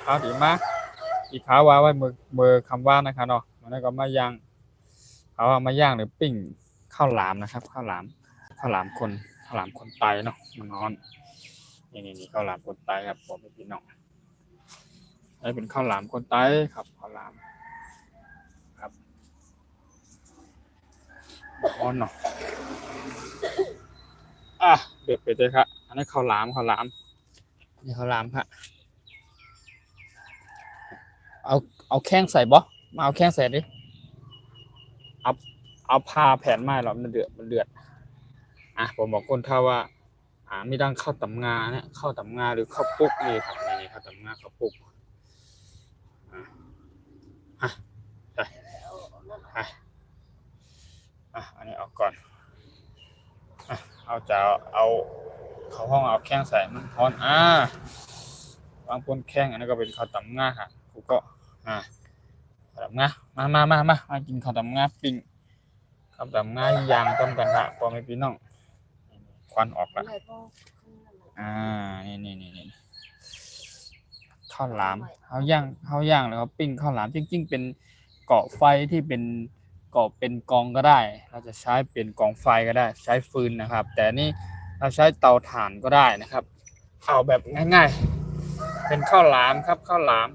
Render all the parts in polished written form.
ข้าวดีมากอีกข้าวว่าไว้มือคำว่านะครับเนาะมันก็มาย่างเขาเอามาย่างหรือปิ้งข้าวหลามนะครับข้าวหลามคนไตเนาะมันร้อนนี่ข้าวหลามคนไตครับผมพี่น้องนี่เป็นข้าวหลามคนไตครับข้าวหลามครับร้อนเนาะเดือดไปเลยครับอันนี้ข้าวหลามนี่ข้าวหลามครับเอาเอาแข้งใส่บ่มาเอาแข้งใส่ดิเอาเอาผ้าแผ่นไม้หรอมันเดือดผมบอกคนท่าว่ามีดังข้าวตำงาเนี่ยข้าวตำงาหรือข้าวปุกนี่ครับนี่ข้าวตำงาข้าวปุกไปอันนี้เอาก่อนเอาเข้าห้องเอาแข้งใส่มันร้อนวางบนแข้งอันนี้ก็เป็นข้าวตำงาค่ะกูก็ข้าวตำงามากินข้าวตำงาปิ้งข้าวตำงาย่างต้มกันค่ะพอไม่พี่น้องควันออกละนี่ข้าวหลามเขาย่างแล้วก็ปิ้งข้าวหลามจริงๆเป็นเกาะไฟที่เป็นเกาะเป็นกองก็ได้เราจะใช้เป็นกองไฟก็ได้ใช้ฟืนนะครับแต่นี่เราใช้เตาถ่านก็ได้นะครับเอาแบบง่ายๆเป็นข้าวหลามครับข้าวหลาม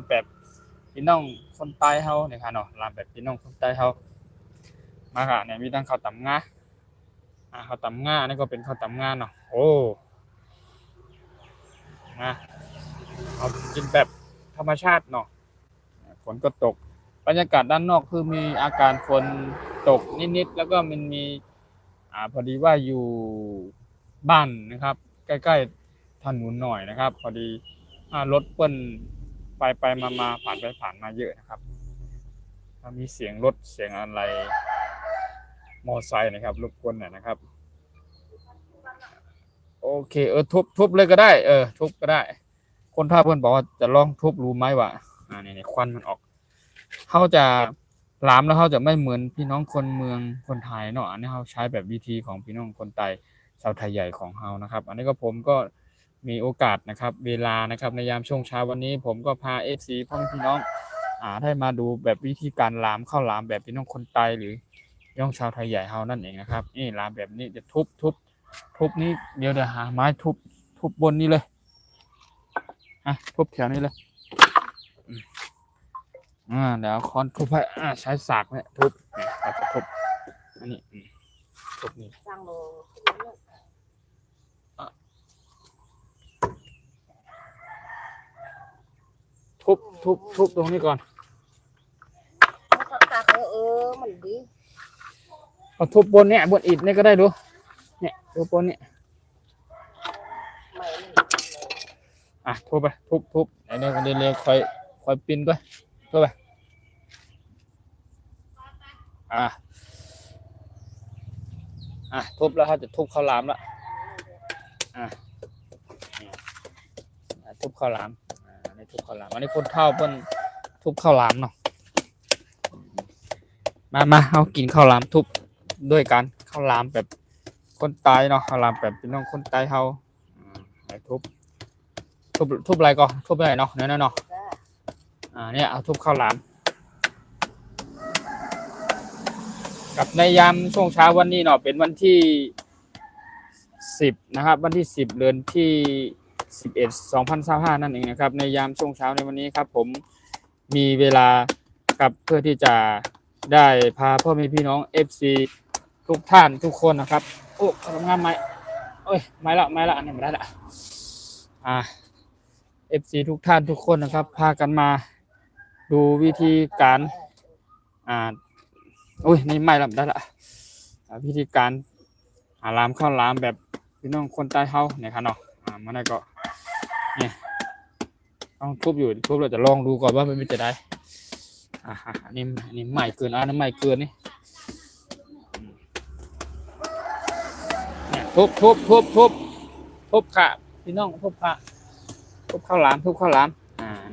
แบบพี่น้องคนใต้เฮาเนี่ยค่ะเนาะหลามแบบพี่น้องคนใต้เฮามาค่ะเนี่ยมีตั้งข้าวตำงาข้าวตำงานี่ก็เป็นข้าวตำงาเนาะโอ้เอากินแบบธรรมชาติเนาะฝนก็ตกบรรยากาศด้านนอกคือมีอาการฝนตกนิดๆแล้วก็มันมีพอดีว่าอยู่บ้านนะครับใกล้ๆถนนหน่อยนะครับพอดีรถเปิ้ลไปมาผ่านไปผ่านมาเยอะนะครับมีเสียงรถเสียงอะไรมอไซค์นะครับรบกวนหน่อยนะครับโอเคทุบเลยก็ได้ทุบก็ได้คนท่าเพื่อนบอกว่าจะลองทุบรู้ไหมว่านี่ควันมันออกเขาจะหลามแล้วเขาจะไม่เหมือนพี่น้องคนเมืองคนไทยเนาะอันนี้เขาใช้แบบวิธีของพี่น้องคนไทยชาวไทยใหญ่ของเขานะครับอันนี้ก็ผมก็มีโอกาสนะครับเวลานะครับในยามช่วงเช้าวันนี้ผมก็พา FC พ่อพี่น้องได้มาดูแบบวิธีการหลามข้าวหลามแบบพี่น้องคนไทยหรือพี่น้องชาวไทยใหญ่เขานั่นเองนะครับนี่หลามแบบนี้จะทุบนี้เดี๋ยวหาไม้ทุบบนนี้เลยทุบแถวนี้เลยเดี๋ยวค้อนทุบให้ใช้สากเนี่ยทุบเราจะทุบอันนี้ทุบนี่ทุบตรงนี้ก่อนมันดีเอาทุบบนเนี่ยบนอิฐนี่ก็ได้ดูเนี่ยทุบบนเนี่ยทุบไปทุบไอ้นี่ก็เร็วๆค่อยปีนไปทุบไปทุบแล้วเขาจะทุบข้าวหลามละทุบข้าวหลามอันนี้ทุบข้าวหลามอันนี้คนเฒ่าเพิ่นทุบข้าวหลามเนาะมาเอากินข้าวหลามทุบด้วยกันข้าวหลามแบบคนใต้เนาะข้าวหลามแบบพี่น้องคนใต้เฮาทุบอะไรก่อนทุบอะไรเนาะเนาะเนี่ยเอาทุบข้าวหลามกับในยามช่วงเช้าวันนี้เนาะเป็นวันที่10นะครับวันที่10เดือนที่11 2025นั่นเองนะครับในยามช่วงเช้าในวันนี้ครับผมมีเวลากับเพื่อที่จะได้พาพ่อแม่พี่น้อง FC ทุกท่านทุกคนนะครับโอ้ทำงานไหมไม่ละอันนี้ไม่ได้ละFC ทุกท่านทุกคนนะครับพากันมาดูวิธีการไม่ละได้ละวิธีการหลามข้าวหลามแบบพี่น้องคนใต้เฮาเนี่ยครับเนาะมันก็เนี่ยต้องทุบเราจะลองดูก่อนว่ามันจะได้อันนี้ใหม่เกินน้ำใหม่เกินนี่เนี่ยทุบค่ะพี่น้องทุบค่ะทุบข้าวหลาม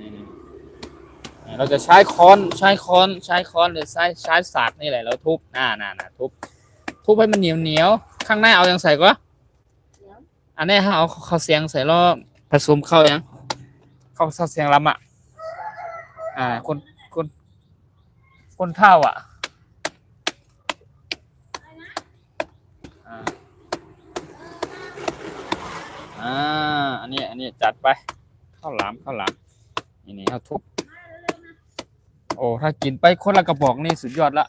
นี่เราจะใช้ค้อนหรือใช้สากนี่แหละเราทุบทุบให้มันเหนียวข้างหน้าเอายังใส่ก็อันนี้เอาข้าวเสียงใส่แล้วผสมข้าวยัง ข้าวเสียงลำอ่ะคนเท่าอ่ะอ่าอันนี้จัดไปข้าวหลามนี่เขาทุบโอ้ถ้ากินไปคนละกระบอกนี่สุดยอดละ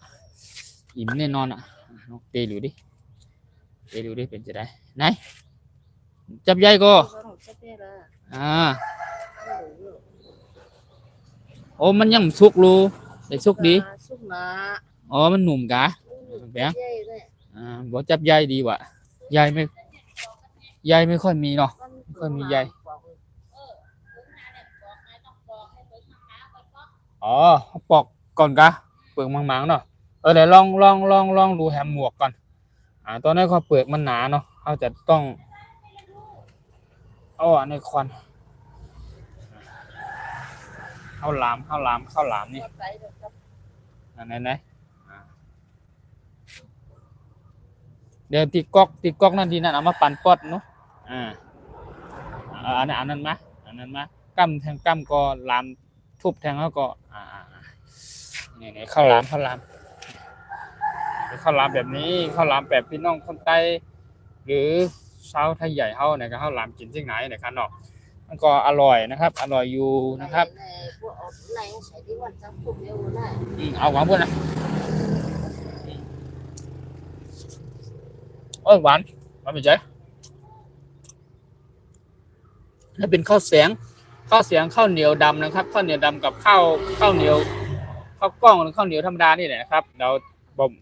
อิ่มแน่นอนอ่ะลองเตะดูดิเป็นจะได้ไหนจับใหญ่ก็โอ้มันยังสุกรูแต่สุกดีอ๋อมันหนุ่มกะแบงบอกจับใหญ่ดีว่ะใหญ่ไม่ค่อยมีเนาะไม่ค่อยมีใหญ่อ๋อปอกก่อนกะเปลือกมังๆเนาะเดี๋ยวลองดูแฮมหมวกก่อนตอนนี้เขาเปลือกมันหนาเนาะเขาจะต้องอันนี้ควันข้าวหลามนี่ไหนเดี๋ยวตีก๊อกนั่นดีนั่นเอามาปั่นปอดเนาะอันนั้นมากั้มแทงกั้มก็ลามทุบแทงแล้วก็นี่ข้าวหลามแบบนี้ข้าวหลามแบบพี่น้องคนใต้หรือชาวไทยใหญ่เฮาเนี่ยก็ข้าวหลามกินที่ไหนเนี่ยครับเนาะมันก็อร่อยนะครับอร่อยอยู่นะครับเอาหวานเพื่อนนะหวานไม่ใช่ถ้าเป็นข้าวเสียงข้าวเหนียวดำนะครับข้าวเหนียวดำกับข้าวเหนียวข้าวกล้องหรือข้าวเหนียวธรรมดานี่แหละนะครับเราบ่ม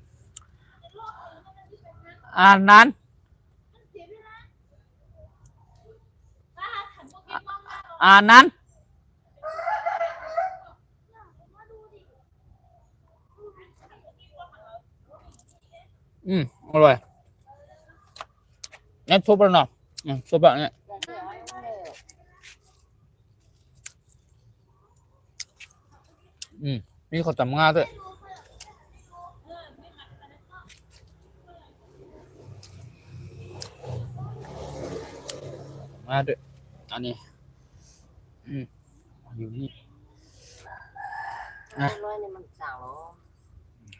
นั้นนั้นอร่อยงั้นซุปแล้วเนาะซุปแบบนี้มีข้าวตำงาด้วยอันนี้อยู่นี่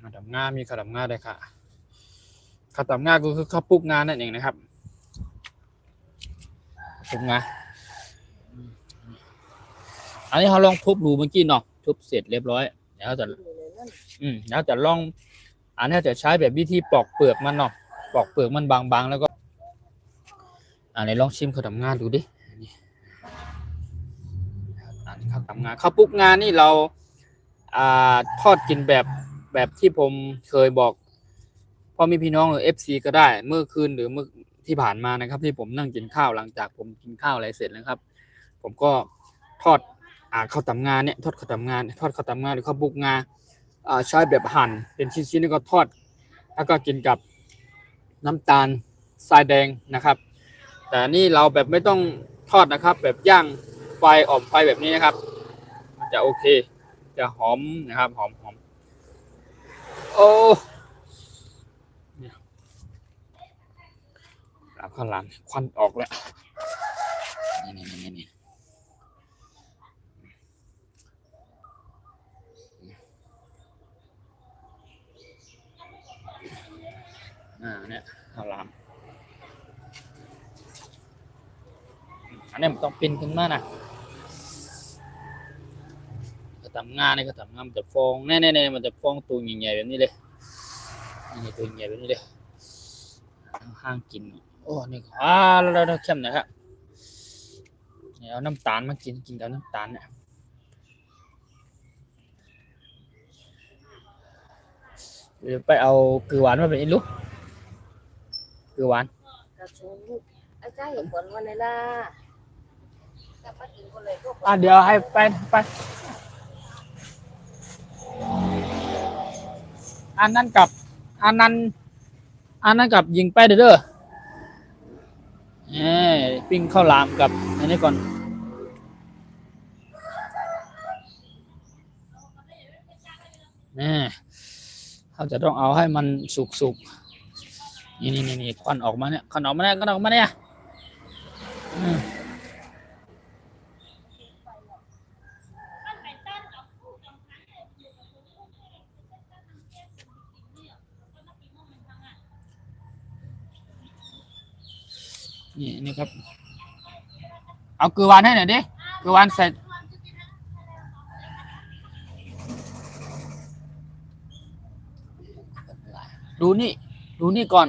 ข้าวตำงามีข้าวตำงาด้วยค่ะข้าวตำงาก็คือข้าวปุกงานั่นเองนะครับปุกงาอันนี้เขาลองทุบดูเมื่อกี้เนาะทุบเสร็จเรียบร้อยแล้วจะลองอันนี้จะใช้แบบวิธีปอกเปลือกมันเนาะปอกเปลือกมันบางๆแล้วก็ไหนลองชิมข้าวตำงาดูดิข้าวตำงาข้าวปุกงานี่เราทอดกินแบบที่ผมเคยบอกพ่อมีพี่น้องหรือ FC ก็ได้เมื่อคืนหรือเมื่อที่ผ่านมานะครับที่ผมนั่งกินข้าวหลังจากผมกินข้าวอะไรเสร็จนะครับผมก็ทอดข้าวตำงาเนี่ยทอดข้าวตำงาหรือข้าวปุกงาใช้แบบหั่นเป็นชิ้นๆแล้วก็ทอดแล้วก็กินกับน้ำตาลทรายแดงนะครับแต่นี่เราแบบไม่ต้องทอดนะครับแบบย่างไฟอ่อมไฟแบบนี้นะครับมันจะโอเคจะหอมนะครับหอมโอ้รับข้าวหลามควันออกแล้วนี่เนี่ยข้าวหลามอันนี้มันต้องปิ้นขึ้นมานะกระตำงาเนี่ยกระตำงามันจะฟองแน่มันจะฟองตัวใหญ่ๆแบบนี้เลยนี่ตัวใหญ่แบบนี้เลยห้างกินโอ้นี่แล้วเข้มนะครับเนี่ยเอาน้ำตาลมากินกับน้ำตาลเนี่ยเดี๋ยวไปเอาเกลือหวานมาเป็นลูกเกลือหวานเดี๋ยวให้ไปอันนั้นกับยิงไปเด้อปิ้งข้าวหลามกับอันนี้ก่อนเขาจะต้องเอาให้มันสุกนี่ควันออกมาเนี่ย นี่ครับเอาเกลือหวานให้หน่อยดิเกลือหวานใส่ดูนี่ก่อน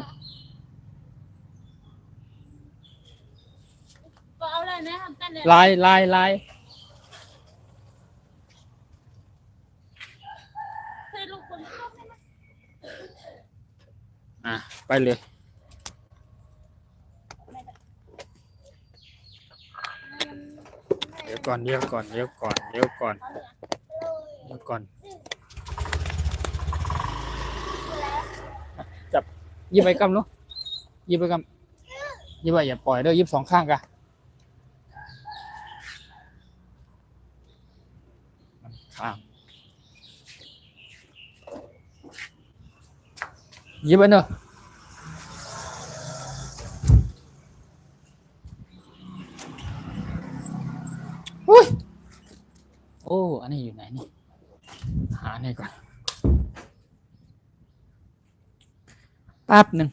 ลายไปเลยเดี๋ยวก่อนจับยิบไปกำเนาะยิบไปอย่าปล่อยเด้อยิบ2 ข้างกันข้างยิบไปเนอะอุ้ยโอ้อันนี้อยู่ไหนนี่หานี่ก่อนแป๊บหนึ่ง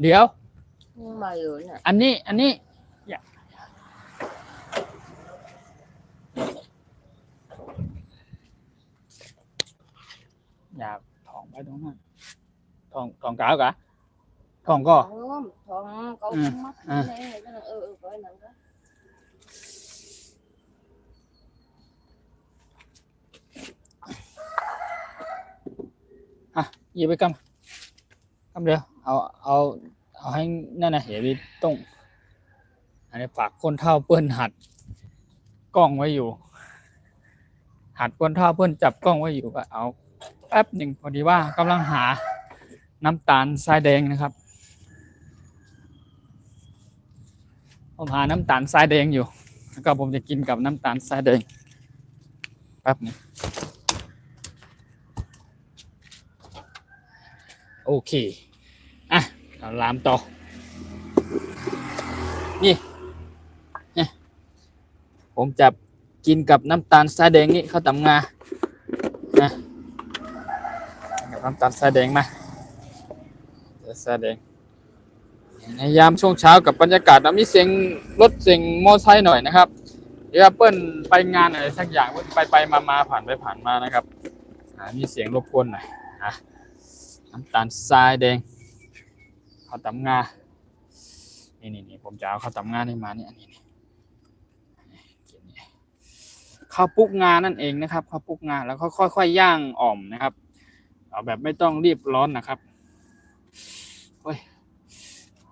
เดี๋ยวมาอยู่เนี่ยอันนี้อย่าถองไปตรงนั้นถองกาวกะถองก็ท้องเขามัดเลยก็นั่นก็หยิบไปกำเดียวเอาให้นั่นนะอย่าไปต้งอันนี้ฝากคนเฒ่าเปิ้นหัดกล้องไว้อยู่หัดคนเฒ่าเปิ้นจับกล้องไว้อยู่ก็เอาแป๊บหนึ่งพอดีว่ากำลังหาน้ำตาลทรายแดงนะครับผมหาน้ำตาลทรายแดงอยู่แล้วก็ผมจะกินกับน้ำตาลทรายแดงแป๊บนึงโอเคเราลามต่อนี่ผมจะกินกับน้ำตาลทรายแดงนี่ข้าวตำงากับน้ำตาลทรายแดงมาทรายแดงในยามช่วงเช้ากับบรรยากาศมีเสียงรถเสียงมอไซค์หน่อยนะครับเดี๋ยวเปิ้ลไปงานอะไรสักอย่างไปมาผ่านไปผ่านมานะครับมีเสียงรบกวนหน่อยน้ำตาลทรายแดงข้าวตำงานี่ผมจะเอาข้าวตำงานี่มานี่ข้าวปุกงานั่นเองนะครับข้าวปุกงาแล้วค่อยๆย่างอ่อมนะครับเอาแบบไม่ต้องรีบร้อนนะครับโอ้ย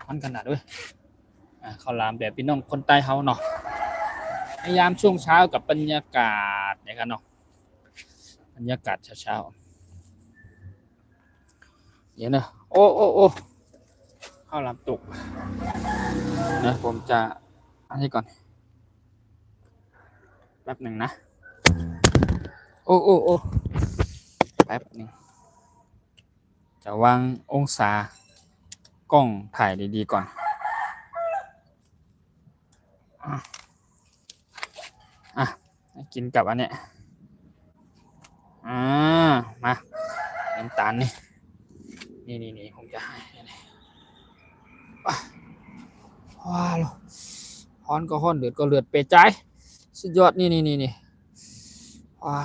มันขนาดด้วยข้าวหลามแบบพี่น้องคนใต้เฮาเนาะในยามช่วงเช้ากับบรรยากาศเนี่ยกันเนาะบรรยากาศเช้าเดี๋ยวนะโอ้ข้าวหลามตกนะผมจะอันนี้ก่อนแป๊บหนึ่งนะโอ้แป๊บหนึ่งจะวางองศากล้องถ่ายดีๆก่อนกินกับอันเนี้ยมาน้ำตาลนี่ผมจะให้ว้าวฮ้อนก็ฮ้อนเดือดก็เลือดเปใจสุดยอดนี่ว้า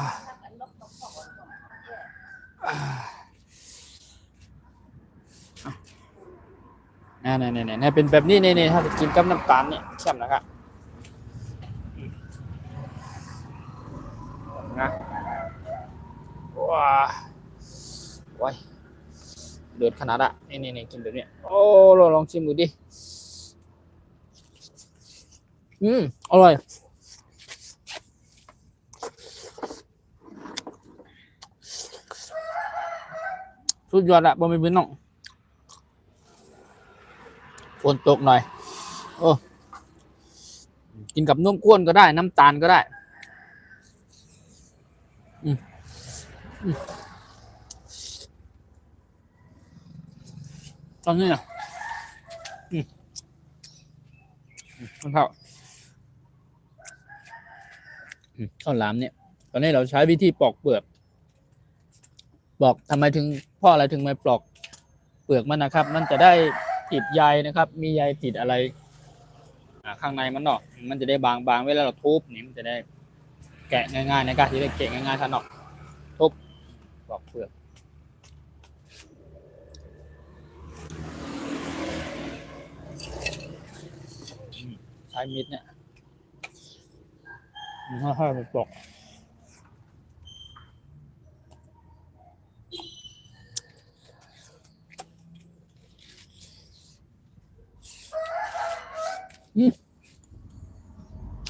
นี่เป็นแบบนี้นี่ถ้าจะกินกับน้ำตาลเนี่ยเข้มนะครับนะว้ายเดือดขนาดอ่ะนี่กินแบบนี้โอ้ลองชิมดูดิอร่อยสุดยอดอะบะหมี่พี่น้องฝนตกหน่อยโอ้กินกับนมข้นก็ได้น้ำตาลก็ได้ตอนนี้นะคุณเท่า ข้าวหลามเนี่ยตอนนี้เราใช้วิธีปอกเปลือกบอกทำไมถึงพ่ออะไรถึงไม่ปลอกเปลือกมันนะครับ มันจะได้ติดใยนะครับ มีใยติดอะไรข้างในมันเนาะมันจะได้บางๆเวลาเราทุบนี่มันจะได้แกะง่ายๆนะครับที่ได้แกะง่ายๆท่านเนาะทุบปลอกเปลือกใช้มีดเนี่ยค่อยๆไปปลอก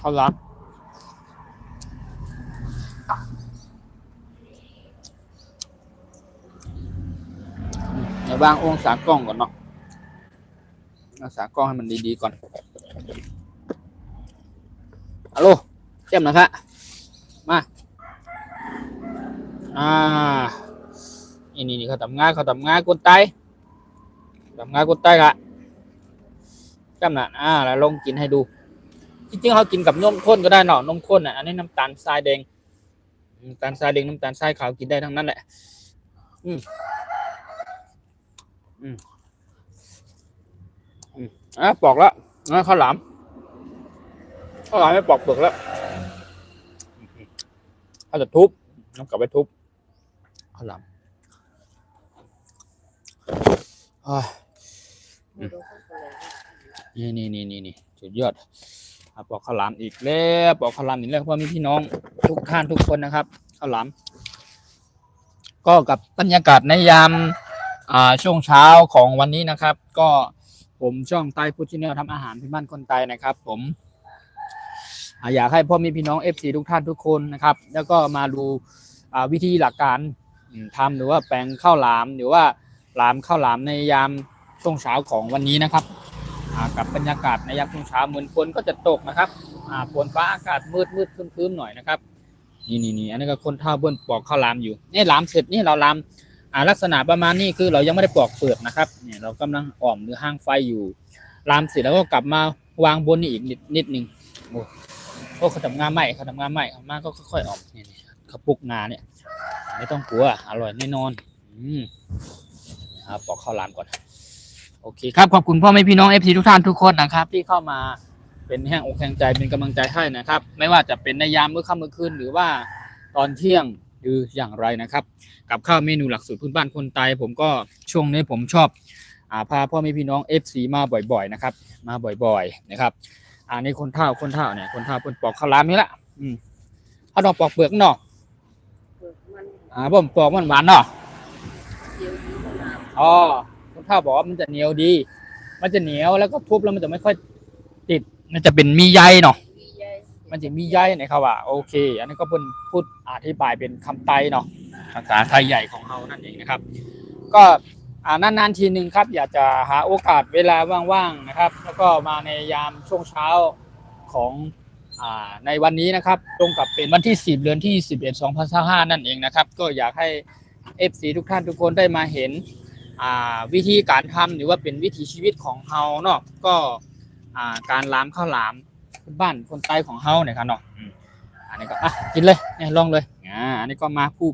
ข้าวหลามเดี๋ยววางองศากล้องก่อนเนาะองศากล้องให้มันดีๆก่อนฮัลโหลเจ้มนะครับมานี่เขาทำงานคนไตค่ะจำนะแล้วลองกินให้ดูจริงๆเขากินกับนมข้นก็ได้เนาะนมข้นอันนี้น้ำตาลทรายแดงน้ำตาลทรายแดงน้ำตาลทรายขาวกินได้ทั้งนั้นแหละปอกแล้วข้าวหลามไม่ปอกเปลือกแล้วเขาจะทุบน้องกลับไปทุบข้าวหลามนี่สุดยอดปอกข้าวหลามอีกแล้วปอกข้าวหลามอีกแล้วเพราะมีพี่น้องทุกท่านทุกคนนะครับข้าวหลามก็กับบรรยากาศในยามช่วงเช้าของวันนี้นะครับก็ผมช่องไต้พุชแนลทำอาหารที่บ้านคนไต้นะครับผมอยากให้พ่อมีพี่น้อง FC ทุกท่านทุกคนนะครับแล้วก็มาดูวิธีหลักการทำหรือว่าแปลงข้าวหลามหรือว่าข้าวหลามในยามช่วงเช้าของวันนี้นะครับกับบรรยากาศในยามช่วงเช้าเหมือนฝนก็จะตกนะครับฝนฟ้าอากาศมืดครึ้มๆหน่อยนะครับนี่อันนี้ก็คนเฒ่าเบิ้ลปอกข้าวหลามอยู่นี่หลามเสร็จนี่เราหลามลักษณะประมาณนี้คือเรายังไม่ได้ปอกเปลือกนะครับเนี่ยเรากำลังอ่อมหรือห้างไฟอยู่หลามเสร็จแล้วก็กลับมาวางบนนี่อีกนิดนึงโอ้เขาทำงานใหม่มาก็ค่อยๆออกนี่เขาปลูกงาเนี่ยไม่ต้องกลัวอร่อยแน่นอนปอกข้าวหลามก่อนโอเคครับขอบคุณพ่อแม่พี่น้อง FC ทุกท่านทุกคนนะครับที่เข้ามาเป็นแห่งอกแห่งใจเป็นกำลังใจให้นะครับไม่ว่าจะเป็นในยามมื้อค่ำมื้อคืนหรือว่าตอนเที่ยงหรืออย่างไรนะครับกับข้าวเมนูหลักสูตรพื้นบ้านคนไทยผมก็ช่วงนี้ผมชอบพาพ่อแม่พี่น้อง FC มาบ่อยๆนะครับมาบ่อยๆนะครับนี่คนเฒ่าเนี่ยคนเฒ่าเพิ่นปอกข้าวหลามนี่ละเขาต้องปอกเปลือกเนาะผมปอกมันหวานเนาะคนเฒ่าบอกว่ามันจะเหนียวดีมันจะเหนียวแล้วก็ทุบแล้วมันจะไม่ค่อยติดมันจะเป็นมีใยเนาะมันจะมีใยนะครับว่าโอเคอันนี้ก็เป็นพูดอธิบายเป็นคำไต้เนาะภาษาไทยใหญ่ของเรานั่นเองนะครับก็นานๆทีนึงครับอยากจะหาโอกาสเวลาว่างๆนะครับแล้วก็มาในยามช่วงเช้าของในวันนี้นะครับตรงกับเป็นวันที่10เดือนที่11 2025นั่นเองนะครับก็อยากให้ FC ทุกท่านทุกคนได้มาเห็นวิธีการทำหรือว่าเป็นวิถีชีวิตของเฮาเนาะก็การล้ามข้าวหลามบ้านคนใต้ของเฮาเนี่ยครับเนาะอันนี้ก็กินเลยเนี่ยลองเลยอันนี้ก็มาผู้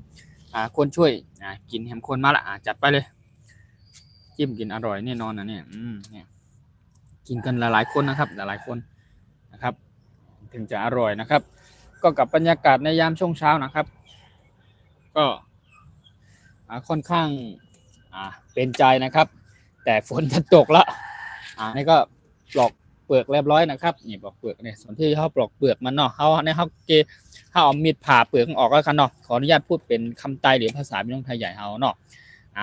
คนช่วยกินแฮมคนมาละจัดไปเลยจิ้มกินอร่อยแน่นอนนะเนี่ยเนี่ยกินกันหลายๆคนนะครับหลายๆคนนะครับถึงจะอร่อยนะครับก็กับบรรยากาศในยามช่วงเช้านะครับก็ค่อนข้างเป็นใจนะครับแต่ฝนจะตกละนี่ก็ปลอกเปลือกเรียบร้อยนะครับนี่ปลอกเปลือกเนี่ยส่วนที่เขาปลอกเปลือกมันเนาะเขาเนี่ยเขาเอามีดผ่าเปลือกออกแล้วกันเนาะขออนุญาตพูดเป็นคำไต้หรือภาษาพี่น้องไทยใหญ่เขาเนาะ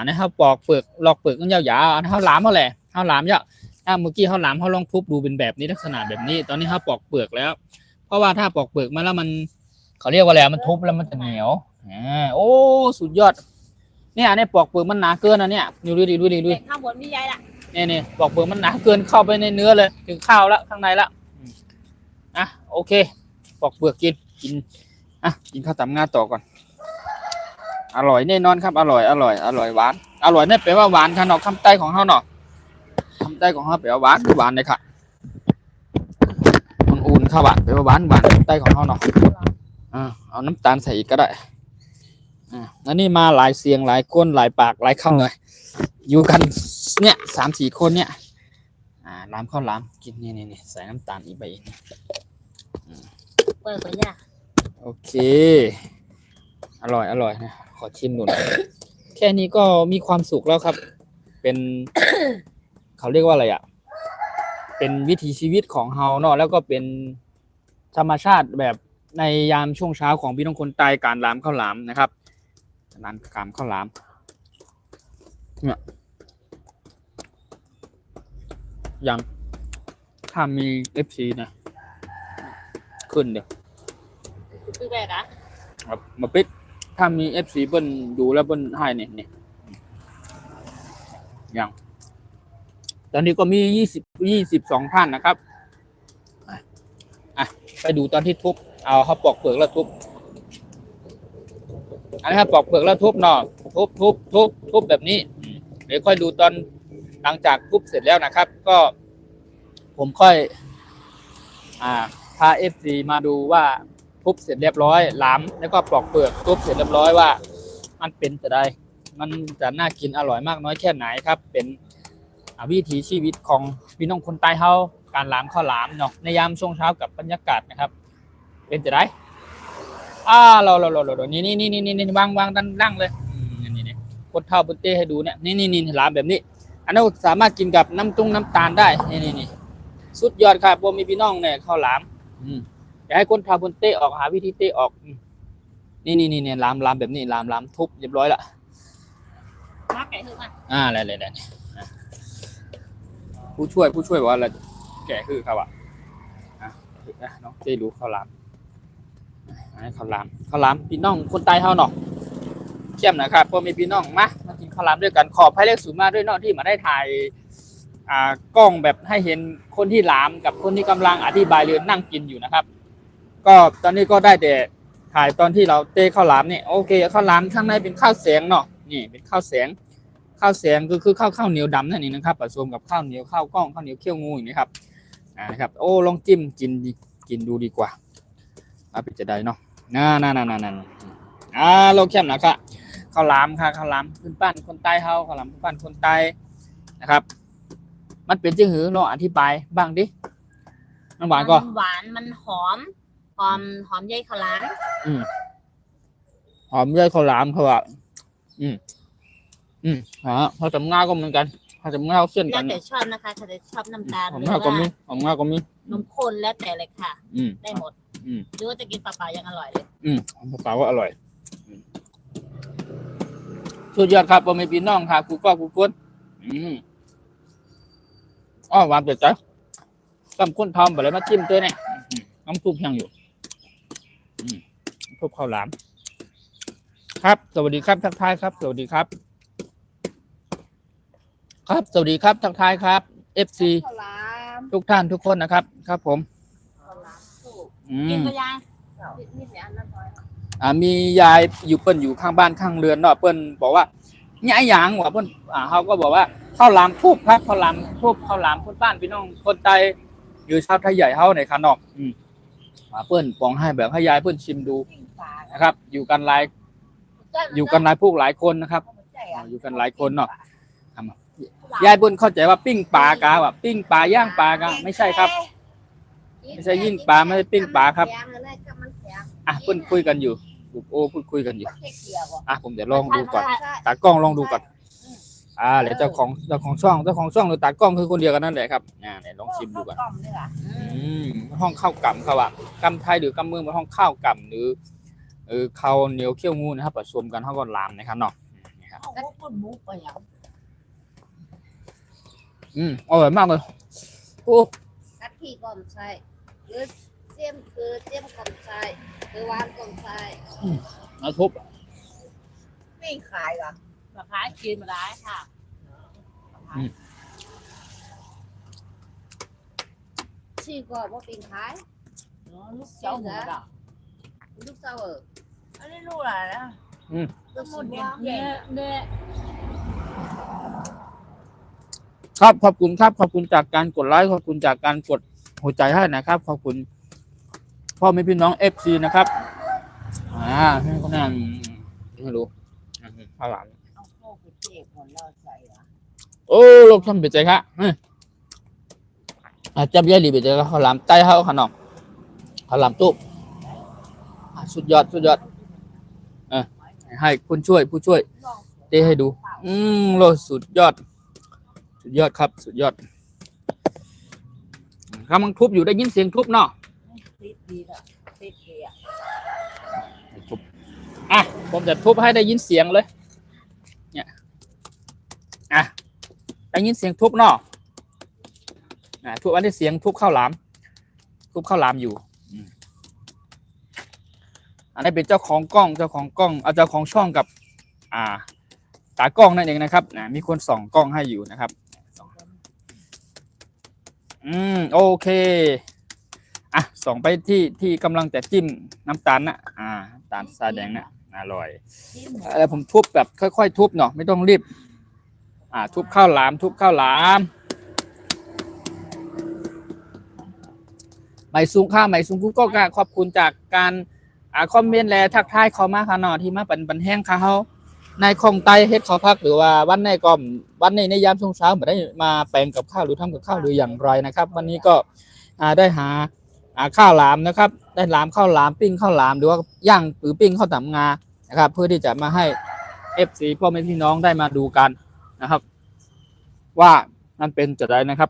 เนี่ยเขาปลอกเปลือกลอกเปลือกยาวๆเขาหลามเขาแหละเขาหลามเยอะเมื่อกี้เขาหลามเขาลองทุบดูเป็นแบบนี้ลักษณะแบบนี้ตอนนี้เขาปลอกเปลือกแล้วเพราะว่าถ้าปลอกเปลือกมาแล้วมันเขาเรียกว่าอะไรมันทุบแล้วมันจะเหนียวโอ้สุดยอดเนี่ยอันนี้ปลอกเปลือกมันหนาเกินนะเนี่ยดูข้างบนมีใยละเนี่ยปลอกเปลือกมันหนาเกินเข้าไปในเนื้อเลยถึงข้าวแล้วข้างในละโอเคปลอกเปลือกกินกินข้าวตำงาต่อก่อนอร่อยแน่นอนครับอร่อยหวานอร่อยเนี่ยแปลว่าหวานค่ะเนาะคำใต้ของเขาเนาะคำใต้ของเขาแปลว่าหวานเลยค่ะอุ่นๆข้าวหวานแปลว่าหวานคำใต้ของเขาเนาะ เอาน้ำตาลใส่อีกก็ได้แล้วนี่มาหลายเสียงหลายคนหลายปากหลายคำเลยอยู่กันเนี่ย3-4 คนเนี่ยล้ามข้าวล้ามกินนี่ใส่น้ำตาลอีกไปอีก เปิดเลยเนี่ย โอเคอร่อยนะขอชิมหน่อยแค่นี้ก็มีความสุขแล้วครับ เป็น เขาเรียกว่าอะไรอ่ะเป็นวิถีชีวิตของเฮาเนาะแล้วก็เป็นธรรมชาติแบบในยามช่วงเช้าของพี่น้องคนใต้การล้ามข้าวหลามนะครับร้านกามข้าวหลามเนี่ยยังถ้ามี FC นะขึ้นเดี๋ยว คือแบบนะ มาปิดถ้ามี FC เบิ้ลดูแล้วเบิ้ลให้เนี่ยยังตอนนี้ก็มี22 ท่านนะครับไปดูตอนที่ทุบเอาเขาปอกเปลือกแล้วทุบอันนี้ครับปอกเปลือกแล้วทุบเนาะทุบแบบนี้เดี๋ยวค่อยดูตอนหลังจากทุบเสร็จแล้วนะครับ ก็ผมค่อยพา FC มาดูว่าทุบเสร็จเรียบร้อยหลามแล้วก็ปอกเปลือกทุบเสร็จเรียบร้อยว่ามันเป็นจะได้มันจะน่ากินอร่อยมากน้อยแค่ไหนครับเป็นวิถีชีวิตของพี่น้องคนใต้เฮาการหลามข้าวหลามเนาะในยามช่วงเช้ากับบรรยากาศนะครับเป็นจะได้เรานี่วางดังเลยนี่คนเท่าบนเต้ให้ดูเนี่ยนี่หลามแบบนี้อันนั้นสามารถกินกับน้ำตาลได้นี่สุดยอดครับผมมีพี่น้องเนี่ยข้าวหลามอยากให้คนเท่าบนเต้ออกหาวิธีเต้ออกนี่ลามแบบนี้ลามทุบเรียบร้อยละ มาไก่คือมัน อะไรผู้ช่วยว่าอะไรแก่คือเขาน้องเจ๊รู้ข้าวหลามข้าวหลามพี่น้องคนใต้เฮาเนาะเข้มนะครับพอมีพี่น้องมากินข้าวหลามด้วยกันขอบให้เลขสูงมากด้วยเนาะที่มาได้ถ่ายกล้องแบบให้เห็นคนที่หลามกับคนที่กำลังอธิบายเรื่องนั่งกินอยู่นะครับก็ตอนนี้ก็ได้แต่ถ่ายตอนที่เราเต้ข้าวหลามเนี่ยโอเคข้าวหลามข้างในเป็นข้าวแสงเนาะนี่เป็นข้าวแสงคือข้าวเหนียวดำนั่นเองนะครับผสมกับข้าวเหนียวข้าวกล้องข้าวเหนียวเคี่ยวงูอย่างนี้ครับนะครับโอ้ลองจิ้มกินดูดีกว่าเป็นจะได้เนาะนั่นเราเข้มนะครับข้าวหลามพื้นบ้านคนใต้เฮาข้าวหลามพื้นบ้านคนใต้นะครับมันเป็นจังหือเราอธิบายบ้างดิมันหวานก็ หวานมันหอมใยข้าวหลาม หอมด้วยข้าวหลามเขาว่าผสมง่าก็เหมือนกันผสมง่าเส้นกั แล้ว น แต่ชอบนะคะถ้าชอบน้ำตาล หอมง่าก็มีนมข้นแล้วแต่เลยค่ะได้หมด อืม หรือว่าจะกินเปล่าๆยังอร่อยเลย เปล่าก็อร่อยสุดยอดครับผมมีพี่น้องค่ะครูก็ครูกุ้นหวานเด็ดจ้ะต้มข้นทอมแบบอะไรมาจิ้มตัวเนี่ยน้ำซุปยังอยู่พวกข้าวหลามครับสวัสดีครับทักทายครับสวัสดีครับครับสวัสดีครับทักทายครับ FC ข้าวหลาม ทุกท่านทุกคนนะครับครับผม ข้าวหลามสุกกินก็ยังนิดเดียวอันนั้นน้อย มียายอยู่เปิ้นอยู่ข้างบ้านข้างเรือนเนาะเปิ้นบอกว่าเนี่ยหยางว่าเปิ้นเขาก็บอกว่าข้าวหลามทุบครับข้าวหลามทุบข้าวหลามคนบ้านพี่น้องคนใต้อยู่ชาวไทยใหญ่เฮาในคันนอกเปิ้นปองให้แบบให้ยายเปิ้นชิมดูนะครับอยู่กันหลายพวกหลายคนนะครับอยู่กันหลายคนเนาะยายเปิ้นเข้าใจว่าปิ้งปลากาว่าปิ้งปลาย่างปลากาไม่ใช่ครับไม่ใช่ยิ่งปลาไม่ใช่ปิ้งปลาครับเปิ้นคุยกันอยู่พูดคุยกันอยู่ผมเดี๋ยวลองดูก่อนตากล้องลองดูก่อนเดี๋ยวเจ้าของช่องหรือตากล้องคือคนเดียวกันนั่นแหละครับเนี่ยลองชิมดูก่อนห้องข้าวก่ำเขาว่ากำไทยหรือกำเมืองเป็นห้องข้าวก่ำหรือข้าวเหนียวเคี่ยวงูนะครับผสมกันเท่ากับลามนะครับเนาะอร่อยมากเลยกะทิก่อนใส่หรือเจียมก่อนใส่หรือหวานก่อนใส่ น้ำทุบไม่ขายหรอมาขายกินมาได้ค่ะชื่อก็ว่าเป็นขายลูกเจ้าเหรอลูกเจ้าอันนี้ลูกอะไรนะลูกหมดเนี่ยครับขอบคุณครับขอบคุณจากการกดไลค์ขอบคุณจากการกดหัวใจให้นะครับขอบคุณพ่อแม่พี่น้อง FC นะครับ ให้เขานั่งไม่รู้ข้าวหลาม เอาโคกไปเจ็บคนเราใส่เหรอ โอ้ลูกทำเป็นใจค่ะจับยายหลีเป็นใจข้าวหลามใต้เขาขนมข้าวหลามตุ๊บสุดยอดให้ผู้ช่วยเทให้ดูโลสุดยอดครับสุดยอดกำลังทุบอยู่ได้ยินเสียงทุบเนาะ ติดดีละติดดีอ่ะ ทุบผมจะทุบให้ได้ยินเสียงเลยเนี่ยได้ยินเสียงทุบเนาะทุบอันนี้เสียงทุบข้าวหลามอยู่อันนี้เป็นเจ้าของกล้องเจ้าของช่องกับตากล้องนั่นเองนะครับมีคนส่องกล้องให้อยู่นะครับโอเคส่องไปที่กำลังจะจิ้มน้ำตาลนะน้ำตาลทรายแดงนะอร่อยแล้วผมทุบแบบค่อยๆทุบเนาะไม่ต้องรีบทุบข้าวหลามใหม่ซุงกูก็ขอบคุณจากการคอมเมนต์และทักทายเขามาค่ะเนาะที่มาปันแห้งเขาในของไตเฮ็ดขอพักหรือว่าวันในยามช่วงเช้าไม่ได้มาแปลงกับข้าวหรือทำกับข้าวหรืออย่างไรนะครับวันนี้ก็ได้หาข้าวหลามนะครับได้ข้าวหลามปิ้งข้าวหลามหรือว่าย่างหรือปิ้งข้าวตำงานะครับเพื่อที่จะมาให้ FC พ่อแม่พี่น้องได้มาดูกันนะครับว่ามันเป็นจะได้นะครับ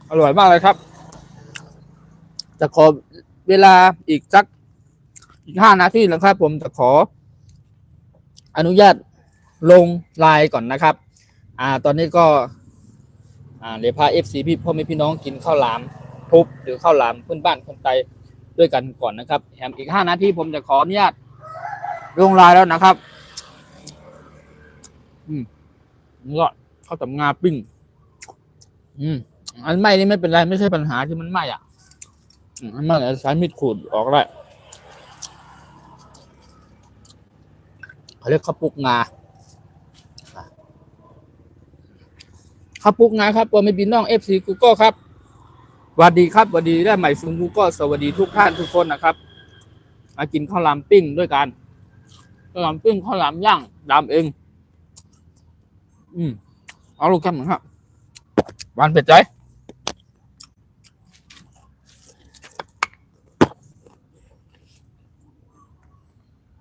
อร่อยมากเลยครับจะขอเวลาอีกสัก5 นาทีนะครับผมจะขออนุญาตลงไลน์ก่อนนะครับตอนนี้ก็เดี๋ยวพา FC พ่อแม่พี่น้องกินข้าวหลามทุบหรือข้าวหลามพื้นบ้านคนไทยด้วยกันก่อนนะครับแถมอีก5 นาทีผมจะขออนุญาตลงไลน์แล้วนะครับนี่ก็ข้าวตำงาปิ้งอันไหม้นี่ไม่เป็นไรไม่ใช่ปัญหาที่มันไหม้อันไหม้ใช้มีดขูดออกได้เขาเรียกข้าวปุกงาครับตัวไม่บินน้อง FC กูก็ครับสวัสดีครับสวัสดีได้ใหม่ซุงกูก็สวัสดีทุกท่านทุกคนนะครับมากินข้าวหลามปิ้งด้วยกันข้าวหลามปิ้งข้าวหลามย่างดำเองเอาลูกแก้มหน่อยครับหวานเผ็ดใจ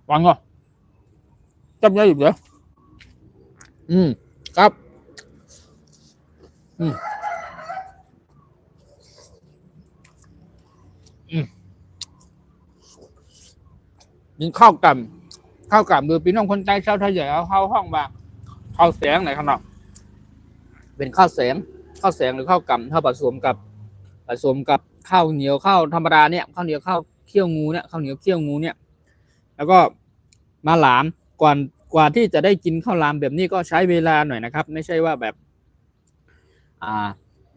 หวานก็จำได้อยู่เดี๋ยวครับกินข้าวกับมือพี่น้องคนใต้ชาวไทยใหญ่เอาเข้าห้องมาข้าวแสงไหนครับเนาะเป็นข้าวแสงหรือข้าวกำข้าวผสมกับข้าวเหนียวข้าวธรรมดาเนี่ยข้าวเหนียวข้าวเคี่ยวงูเนี่ยข้าวเหนียวเคี่ยวงูเนี่ยแล้วก็มาหลามกว่าที่จะได้กินข้าวหลามแบบนี้ก็ใช้เวลาหน่อยนะครับไม่ใช่ว่าแบบ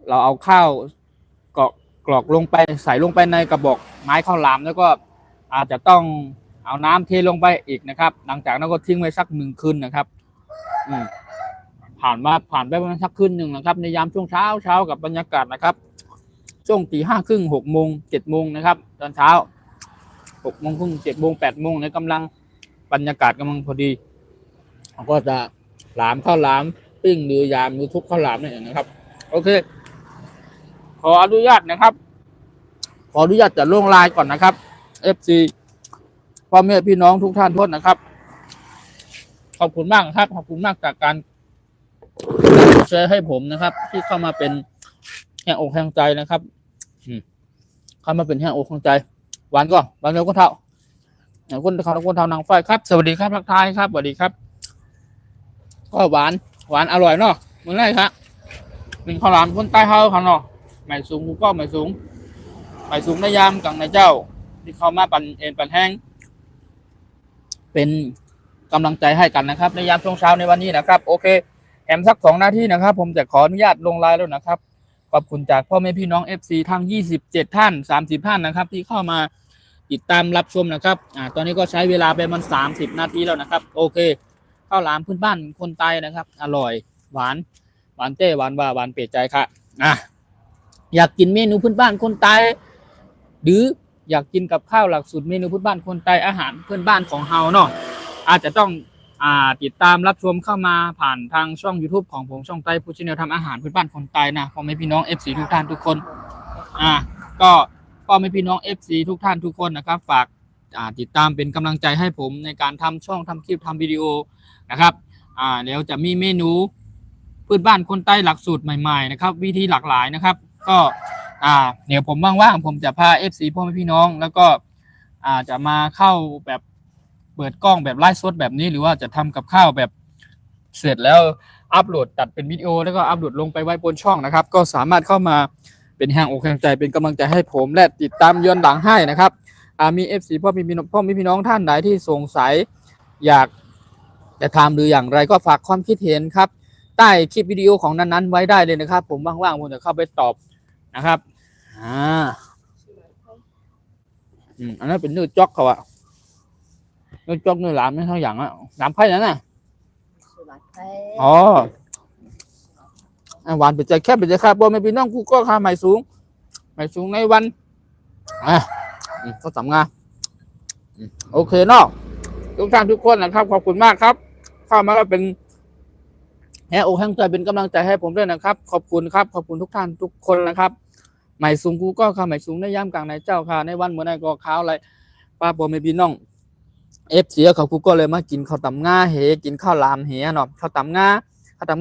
เราเอาข้าวกรอกลงไปใส่ลงไปในกระบอกไม้ข้าวหลามแล้วก็อาจจะต้องเอาน้ำเทลงไปอีกนะครับหลังจากนั้นก็ทิ้งไว้สัก1 คืนนะครับผ่านไปประมาณสักคืนหนึ่งนะครับในยามช่วงเช้ากับบรรยากาศนะครับช่วง5:30 6 โมง 7 โมงนะครับตอนเช้า6 โมงครึ่ง7 โมง 8 โมงในกำลังบรรยากาศกำลังพอดีก็จะหลามข้าวหลามปิ้งหรือยามหรือทุบข้าวหลามนี่นะครับโอเคขออนุญาตนะครับจะลงไลน์ก่อนนะครับ FC พ่อแม่พี่น้องทุกท่านทุกนะครับขอบคุณมากครับขอบคุณมากจากการแชร์ให้ผมนะครับที่เข้ามาเป็นแห่งอกแห่งใจนะครับเข้ามาเป็นแห่งอกแห่งใจหวานเร็วก็เท่าคนเท่านางไฟครับสวัสดีครับทักทายครับสวัสดีครับก็หวานอร่อยเนาะมันไรครับเป็นข้าวหลามคนใต้เฮาครับเนาะใหม่สูงกูก็ใหม่สูงในยามกลางในเจ้าที่เข้ามาปั่นแห้งเป็นกำลังใจให้กันนะครับในยามช่วงเช้าในวันนี้นะครับโอเคแถมสัก2 นาทีนะครับผมจะขออนุญาตลงไลน์แล้วนะครับขอบคุณจากพ่อแม่พี่น้อง FC ทั้ง27 ท่าน30 ท่านนะครับที่เข้ามาติดตามรับชมนะครับตอนนี้ก็ใช้เวลาไปมัน30 นาทีแล้วนะครับโอเคข้าวหลามพื้นบ้านคนใต้นะครับอร่อยหวานเต้หวานเป็ดใจค่ะอยากกินเมนูพื้นบ้านคนใต้ หรืออยากกินกับข้าวหลักสูตรเมนูพื้นบ้านคนใต้อาหารเพื่อนบ้านของเฮาเนาะอาจจะต้องติดตามรับชมเข้ามาผ่านทางช่อง YouTube ของผมช่องใต้ผู้ชแนลทำอาหารพื้นบ้านคนใต้นะพ่อแม่พี่น้อง FC ทุกท่านทุกคนก็พ่อแม่พี่น้อง FC ทุกท่านทุกคนนะครับฝากติดตามเป็นกำลังใจให้ผมในการทำช่องทำคลิปทำวิดีโอนะครับเดี๋ยวจะมีเมนูพื้นบ้านคนใต้หลักสูตรใหม่ๆนะครับวิธีหลากหลายนะครับก็เดี๋ยวผมว่างๆผมจะพา FC พ่อแม่พี่น้องแล้วก็จะมาเข้าแบบเปิดกล้องแบบไลฟ์สดแบบนี้หรือว่าจะทำกับข้าวแบบเสร็จแล้วอัปโหลดตัดเป็นวิดีโอแล้วก็อัปโหลดลงไปไว้บนช่องนะครับก็สามารถเข้ามาเป็นแรงอกแรงใจเป็นกำลังใจให้ผมและติดตามย้อนหลังให้นะครับมี FC พ่อแม่พี่น้องท่านใดที่สงสัยอยากจะทำหรืออย่างไรก็ฝากความคิดเห็นครับใต้คลิปวิดีโอของนั้นๆไว้ได้เลยนะครับผมว่างๆผมจะเข้าไปตอบนะครับอันนั้นเป็นเนื้อจ๊อกเขาอะเนื้อจ๊อกเนื้อหลามไม่เท่าอย่างอะหลามไผ่นั่นน่ะอ๋อหวานเป็นใจแคบเป็นใจครับบอไม่พี่น้องกูก็ค่าใหม่สูงในวันก็สำงานโอเคเนาะทุกท่านทุกคนนะครับขอบคุณมากครับเข้ามาก็เป็นแห่อกแห่งใจเป็นกำลังใจให้ผมด้วยนะครับขอบคุณครับขอบคุณทุกท่านทุกคนนะครับใหม่สูงกูก็ค่ะใหม่สูงในย่ำกลางในเจ้าค่ะในวันเมื่อไรก็ข้าวอะไรป้าบอไม่พี่น้องเสียเขากูก็เลยมากินข้าวตำง่าเหกินข้าวลามเหเนาะข้าวตำง่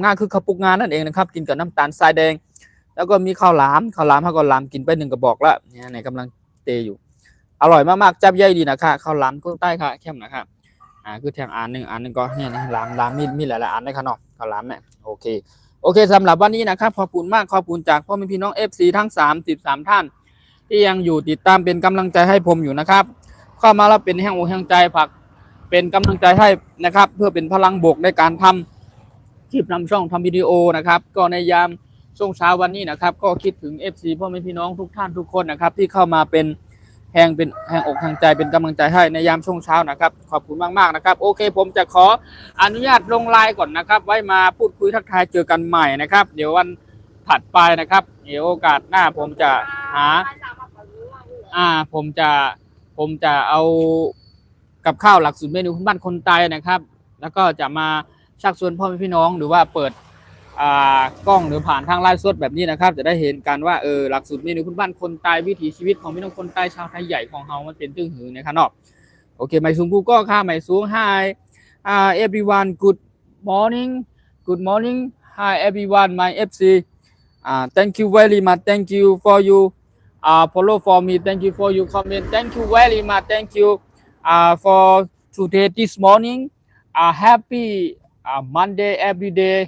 าคือข้าวปุกงานั่นเองนะครับกินกับน้ำตาลทรายแดงแล้วก็มีข้าวหลามเขาก็ลามกินไป1 กระบอกละเนี่ยในกำลังเตยอยู่อร่อยมากๆจับใหญ่ดีนะคะข้าวหลามคนใต้ค่ะเข้มนะครับคือแทงอันหนึ่งก็เนี่ยนะหลามมีหลายๆอันนะครับเนาะข้าวหลามเนี่ยโอเคสำหรับวันนี้นะครับขอบคุณมากขอบคุณจากพ่อแม่พี่น้อง FC ทั้ง33ท่านที่ยังอยู่ติดตามเป็นกำลังใจให้ผมอยู่นะครับเข้ามาแล้วเป็นแห่งอกแห่งใจฝากเป็นกำลังใจให้นะครับเพื่อเป็นพลังบวกในการทำคลิปนำช่องทำวิดีโอนะครับก็ในยามช่วงเช้าวันนี้นะครับก็คิดถึง FC พ่อแม่พี่น้องทุกท่านทุกคนนะครับที่เข้ามาเป็นแห่งอกแห่งใจเป็นกำลังใจให้ในยามช่วงเช้านะครับขอบคุณมากๆนะครับโอเคผมจะขออนุญาตลงไลน์ก่อนนะครับไว้มาพูดคุยทักทายเจอกันใหม่นะครับเดี๋ยววันถัดไปนะครับเดี๋ยวโอกาสหน้าผมจะหาผมจะเอากับข้าวหลักสูตรเมนูพื้นบ้านคนใต้นะครับแล้วก็จะมาชักชวนพ่อแม่พี่น้องหรือว่าเปิดกล้องหรือผ่านทางไลฟ์สดแบบนี้นะครับจะได้เห็นกันว่าหลักสูตรเมนูพื้นบ้านคนใต้วิถีชีวิตของพี่น้องคนใต้ชาวไทยใหญ่ของเฮามันเป็นตึ้งหือนะครับเนาะโอเคใหม่สูงกูก็ค่ะใหม่สูง Hi everyone good morning Hi everyone my FC thank you very much thank you for you follow for me thank you for you comment thank you very much thank you for today this morning happy Monday every day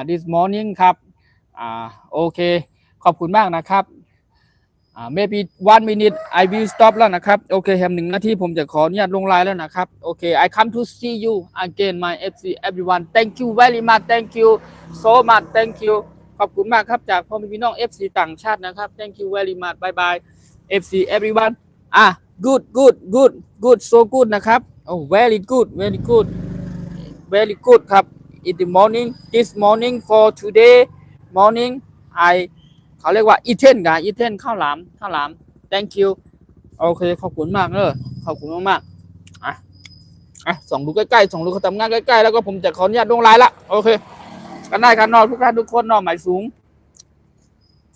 this morning ครับโอเคขอบคุณมากนะครับmaybe 1 minute I will stop แล้วนะครับโอเคแฮม1 นาทีผมจะขออนุญาตลงไลน์แล้วนะครับโอเค I come to see you again my FC everyone thank you very much thank you so much thank you ขอบคุณมากครับจากพ่อแม่พี่น้อง FC ต่างชาตินะครับ thank you very much bye bye FC everyone good so good นะครับoh very goodครับin the morning this morning for today morningเขาเรียกว่าอีเทนข้าวหลาม thank you โอเคขอบคุณมากขอบคุณมากส่องดูใกล้ๆส่องดูเขาทำงานใกล้ๆแล้วก็ผมจะขออนุญาตลงไลน์ละโอเคกันได้ครับนอนทุกท่านทุกคนนอนหมายสูง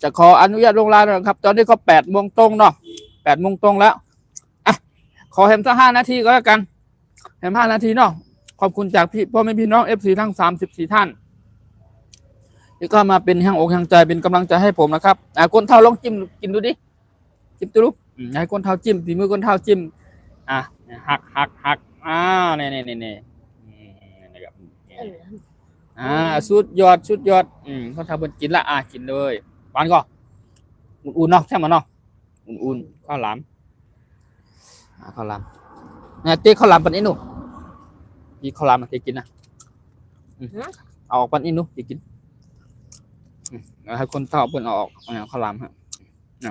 จะขออนุญาตลงไลน์นะครับตอนนี้เขา8 โมงตรงเนาะ8 โมงตรงแล้วขอแฮมสัก5 นาทีก็แล้วกันแฮม5 นาทีเนาะขอบคุณจากพ่อแม่พี่น้อง FC ทั้ง34ท่านที่ก็มาเป็นแห่งอกแห่งใจเป็นกำลังใจให้ผมนะครับคนเท่าลองจิ้มกินดูดิจิ้มดูให้คนเท่าจิ้มฝีมือคนเท่าจิ้มหักนี่สุดยอดคนเท่าบนกินละกินเลยหวานก็อุ่นๆเนาะใช่ไหมเนาะอุ่นๆข้าวหลามเนี่ยเจ๊ข้าวหลามปันนี้หนูพี่ข้าวหลามมาเจ๊กินนะเอาออกปันนี้หนูเจ๊กินให้คนเท่าเพิ่นออกข้าวหลามฮะ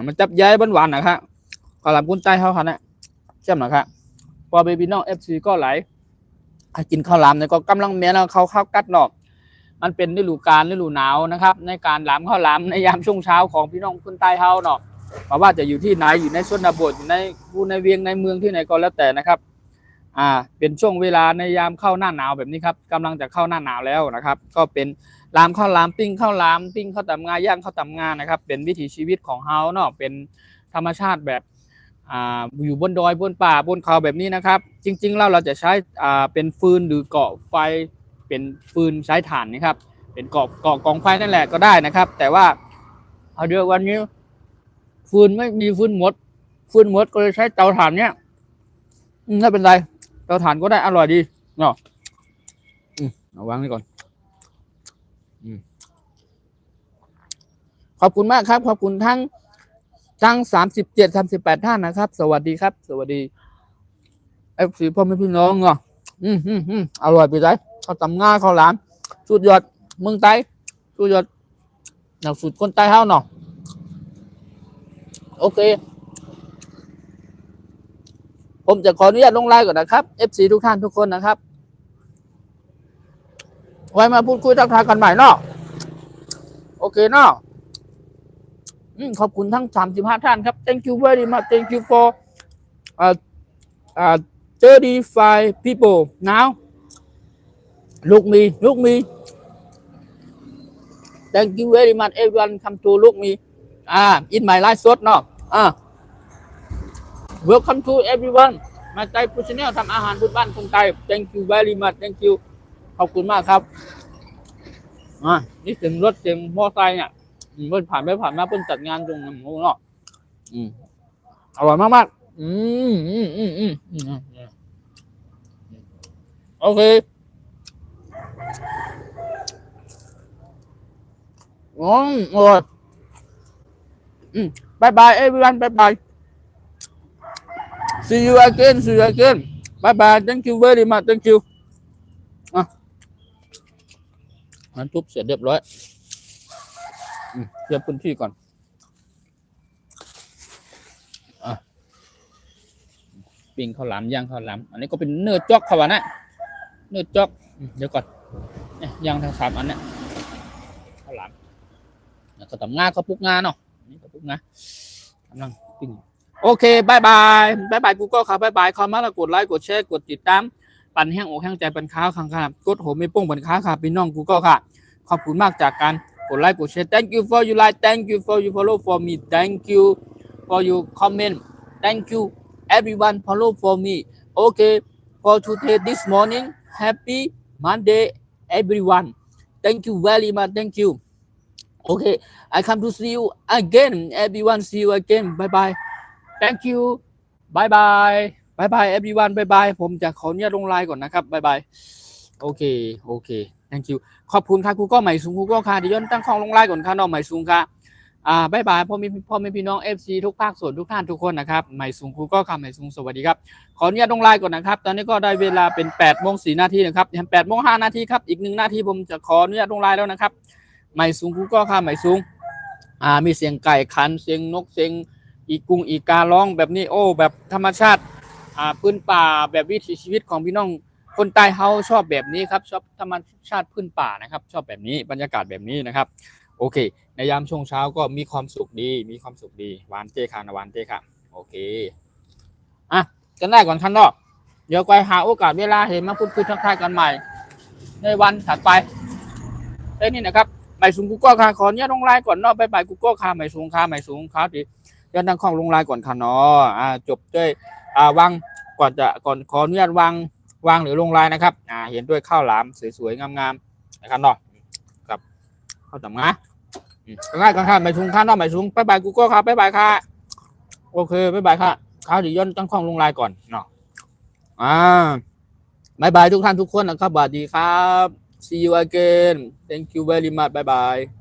มันจับย้ายหวานนะครับข้าวหลามกุ้นใต้เขาค่ะเนี่ยใช่ไหมครับพอเบบี้น้อง FC ก็ไหลกินข้าวหลามเนี่ยก็กำลังเมียแล้วเขากัดเนาะมันเป็นฤดูหนาวนะครับในการหลามข้าวหลามในยามช่วงเช้าของพี่น้องคนใต้เขาเนาะ เพราะว่าจะอยู่ที่ไหนอยู่ในชนบทอยู่ในผู้ในเวียงในเมืองที่ไหนก็แล้วแต่นะครับเป็นช่วงเวลาในยามเข้าหน้าหนาวแบบนี้ครับกำลังจะเข้าหน้าหนาวแล้วนะครับก็เป็นลามข้าวหลามปิ้งข้าวหลามปิ้งข้าวตำงาย่างข้าวตำงานะครับเป็นวิถีชีวิตของเฮาเนาะเป็นธรรมชาติแบบอยู่บนดอยบนป่าบนเขาแบบนี้นะครับจริงๆเราจะใช้เป็นฟืนหรือเกาะไฟเป็นฟืนใช้ถ่านนะครับเป็นเกาะกองไฟนั่นแหละก็ได้นะครับแต่ว่าเอาเดี๋ยววันนี้ฟืนไม่มีฟืนหมดก็เลยใช้เตาถ่านเนี้ยไม่เป็นไรเตาถ่านก็ได้อร่อยดีเนาะเอาวางไว้ก่อนขอบคุณมากครับขอบคุณทั้ง37-38ท่านนะครับสวัสดีครับสวัสดีFCพ่อแม่พี่น้องเนาะอร่อยไปเลยข้าวตำง่าข้าวหลามสุดยอดเมืองใต้สุดยอดหนักสุดคนใต้เฮาเนาะโอเคผมจะขออนุญาตลงไลน์ก่อนนะครับ FC ทุกท่านทุกคนนะครับไว้มาพูดคุยทักทายกันใหม่เนาะโอเคเนาะขอบคุณทั้ง35ท่านครับ thank you very much thank you for 35 people now look me thank you very much everyone come to look me in my live สดเนาะwelcome to everyone มาไต้ฟูชแนลทำอาหารพื้นบ้านคนไทย thank you very much thank you ขอบคุณมากครับนี่เสียงรถเสียงมอไซค์เนี่ยเพิ่นผ่านมาเพิ่นจัดงานตรงนั้นเนาะอร่อยมากโอเคอร่อยบายบาย everyone บายบาย see you again bye bye thank you very much thank you มันทุบเสร็จเรียบร้อยเคลียร์พื้นที่ก่อนปิ้งข้าวหลามย่างข้าวหลามอันนี้ก็เป็นเนื้อจ๊อกเขาว่านะเนื้อจ๊อกเดี๋ยวก่อนย่างทั้ง3อันเนี่ยข้าวหลามก็ตำงาข้าวปุกงาเนาะนี่ข้าวปุกงากำลังปิ้งโอเคบายบายกูก็ค่ะบายบายคอมมาแล้วกดไลค์กดแชร์กดติดตามปั่นแห้งอกแห้งใจปั่นข้าวขังขนาดกดโหไม่ป้งปั่นข้าวค่ะพี่น้องกูก็ค่ะขอบคุณมากจากการกดไลค์กดแชร์ thank you for you like thank you for you follow for me thank you for you comment thank you everyone follow for me okay for today this morning happy Monday everyone thank you very much thank you okay I come to see you again everyone see you again bye bye thank you bye bye everyone bye bye ผมจะขออนุญาตลงไลน์ก่อนนะครับบายบายโอเคthank you ขอบคุณค่ะครูก็ใหม่สูงครูก็ค่ะเดี๋ยวย้อนตั้งของลงไลน์ก่อนค่ะน้องใหม่สูงค่ะบายบายพ่อแม่พี่น้อง FC ทุกภาคส่วนทุกท่านทุกคนนะครับใหม่สูงครูก็ค่ะใหม่สูงสวัสดีครับขออนุญาตลงไลน์ก่อนนะครับตอนนี้ก็ได้เวลาเป็น8:04 นาทีนะครับ8:05 นาทีครับอีก1 นาทีผมจะขออนุญาตลงไลน์แล้วนะครับใหม่สูงครูก็ค่ะใหม่สูงมีเสียงไก่ขันเสียงนกเสียงอีกุ้งอีการ้องแบบนี้โอ้แบบธรรมชาติพื้นป่าแบบวิถีชีวิตของพี่น้องคนใต้เฮาชอบแบบนี้ครับชอบธรรมชาติพื้นป่านะครับชอบแบบนี้บรรยากาศแบบนี้นะครับโอเคในยามช่วงเช้าก็มีความสุขดีหวานเจค่ะนะหวานเจค่ะโอเคกันได้ก่อนคันนอกเดี๋ยวไปหาโอกาสเวลาเห็นมาพูดคุยทักทายกันใหม่ในวันถัดไปนี่นะครับใหม่สูงกูก็ค่ะขออนุญาตลงไลน์ก่อนเนาะบายกูก็ค่ะใหม่สูงค่ะดีย้อนตั้งข้องลงไลน์ก่อนค่ะเนาะจบด้วยวางก่อนขออนุญาตวางหรือลงไลน์นะครับเห็นด้วยข้าวหลามสวยๆงามๆนะครับเนาะกับข้าวตำงาง่ายกันค่ะใหม่สูงค่ะเนาะใหม่สูงบายกูก็ค่ะบายค่ะโอเคบายค่ะข้าวเดี๋ยวย้อนตั้งข้องลงไลน์ก่อนเนาะบายทุกท่านทุกคนนะครับสวัสดีครับ see you again thank you very much bye bye